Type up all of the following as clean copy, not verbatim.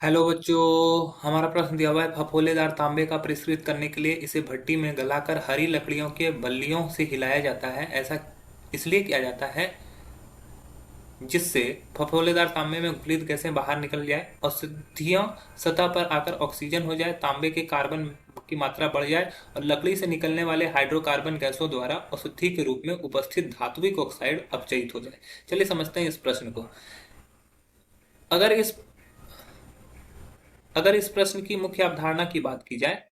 Hello बच्चों। हमारा प्रश्न दिया हुआ है फफोलेदार तांबे का परिष्कृत करने के लिए इसे भट्टी में गलाकर हरी लकड़ियों के बल्लियों से हिलाया जाता है। ऐसा इसलिए किया जाता है जिससे फफोलेदार तांबे में घुलित गैसें बाहर निकल जाए, औषधियाँ सतह पर आकर ऑक्सीजन हो जाए, तांबे के कार्बन की मात्रा बढ़ जाए और लकड़ी से निकलने वाले हाइड्रोकार्बन गैसों द्वारा औषधि के रूप में उपस्थित धात्विक ऑक्साइड अपचयित हो जाए। चलिए समझते हैं इस प्रश्न को। अगर इस अगर इस प्रश्न की मुख्य अवधारणा की बात की जाए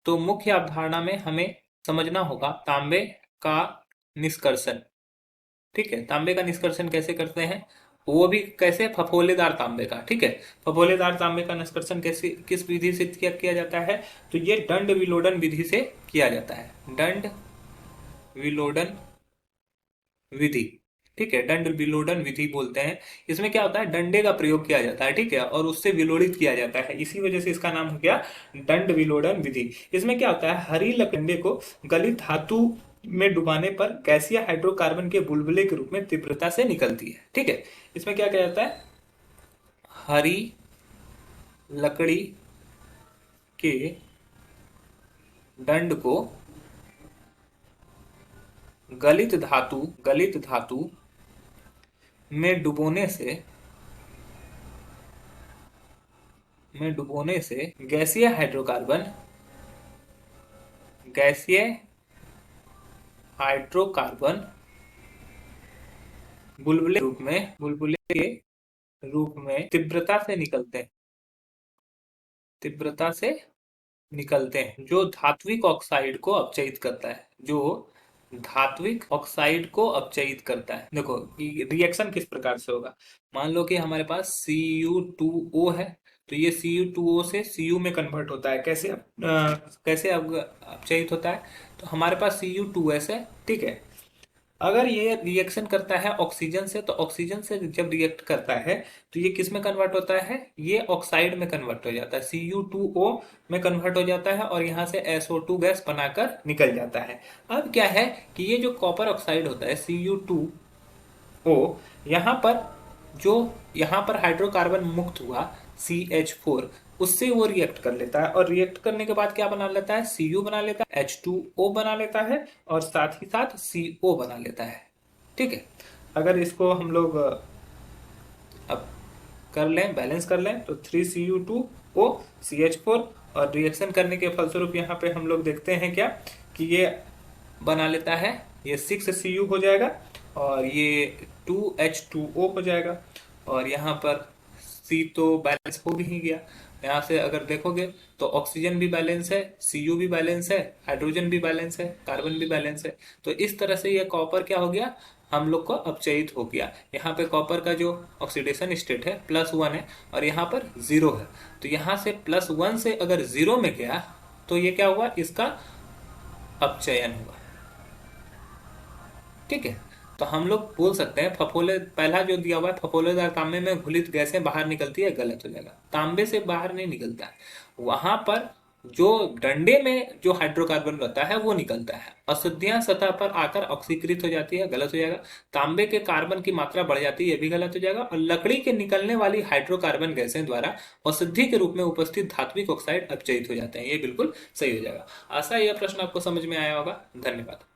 तो मुख्य अवधारणा में हमें समझना होगा तांबे का निष्कर्षण। ठीक है, तांबे का निष्कर्षण कैसे करते हैं, वो भी कैसे, फफोलेदार तांबे का। ठीक है, फफोलेदार तांबे का निष्कर्षण कैसे, किस विधि से किया जाता है, तो ये दंड विलोडन विधि से किया जाता है। दंड विलोडन विधि। ठीक है, दंड विलोडन विधि बोलते हैं। इसमें क्या होता है, डंडे का प्रयोग किया जाता है, ठीक है, और उससे विलोड़ित किया जाता है, इसी वजह से इसका नाम हो गया दंड विलोडन विधि। इसमें क्या होता है, हरी लकड़ी को गलित धातु में डुबाने पर गैसीय हाइड्रोकार्बन के बुलबुले के रूप में तीव्रता से निकलती है। ठीक है, इसमें क्या किया जाता है, हरी लकड़ी के दंड को गलित धातु में डुबोने से गैसीय हाइड्रोकार्बन बुलबुले के रूप में तीव्रता से निकलते हैं, जो धात्विक ऑक्साइड को अपचयित करता है। देखो रिएक्शन किस प्रकार से होगा। मान लो कि हमारे पास Cu2O है, तो ये Cu2O से Cu में कन्वर्ट होता है। कैसे अब अपचयित होता है, तो हमारे पास Cu2S है। ठीक है, अगर ये रिएक्शन करता है ऑक्सीजन से, तो ऑक्सीजन से जब रिएक्ट करता है तो ये किस में कन्वर्ट होता है, ये ऑक्साइड में कन्वर्ट हो जाता है, Cu2O में कन्वर्ट हो जाता है और यहाँ से SO2 गैस बनाकर निकल जाता है। अब क्या है कि ये जो कॉपर ऑक्साइड होता है Cu2O, यहाँ पर जो यहाँ पर हाइड्रोकार्बन मुक्त हुआ CH4, उससे वो रिएक्ट कर लेता है और रिएक्ट करने के बाद क्या बना लेता है, Cu बना लेता है, H2O बना लेता है और साथ ही साथ CO बना लेता है। ठीक है, अगर इसको हम लोग अब कर लें, बैलेंस कर लें, तो 3Cu2O CH4, और रिएक्शन करने के फलस्वरूप यहाँ पे हम लोग देखते हैं क्या कि ये बना लेता है, ये 6Cu हो जाएगा और ये 2H2O हो जाएगा, और यहाँ पर C तो बैलेंस हो भी ही गया। यहाँ से अगर देखोगे तो ऑक्सीजन भी बैलेंस है, Cu भी बैलेंस है, हाइड्रोजन भी बैलेंस है, कार्बन भी बैलेंस है। तो इस तरह से ये कॉपर क्या हो गया, हम लोग को अपचयित हो गया। यहाँ पे कॉपर का जो ऑक्सीडेशन स्टेट है +1 है और यहाँ पर 0 है, तो यहाँ से +1 से अगर 0 में गया तो ये क्या हुआ, इसका अपचयन हुआ। ठीक है, तो हम लोग बोल सकते हैं पहला जो दिया हुआ है, फफोलेदार तांबे में घुलित गैसें बाहर निकलती है, गलत हो जाएगा। तांबे से बाहर नहीं निकलता है, वहां पर जो डंडे में जो हाइड्रोकार्बन रहता है वो निकलता है, अशुद्धियां सतह पर आकर ऑक्सीकृत हो जाती है, गलत हो जाएगा। तांबे के कार्बन की मात्रा बढ़ जाती है, ये भी गलत हो जाएगा। और लकड़ी के निकलने वाली हाइड्रोकार्बन गैसें द्वारा औषधि के रूप में उपस्थित धात्विक ऑक्साइड अपचयित हो जाते हैं, ये बिल्कुल सही हो जाएगा। आशा यह प्रश्न आपको समझ में आया होगा। धन्यवाद।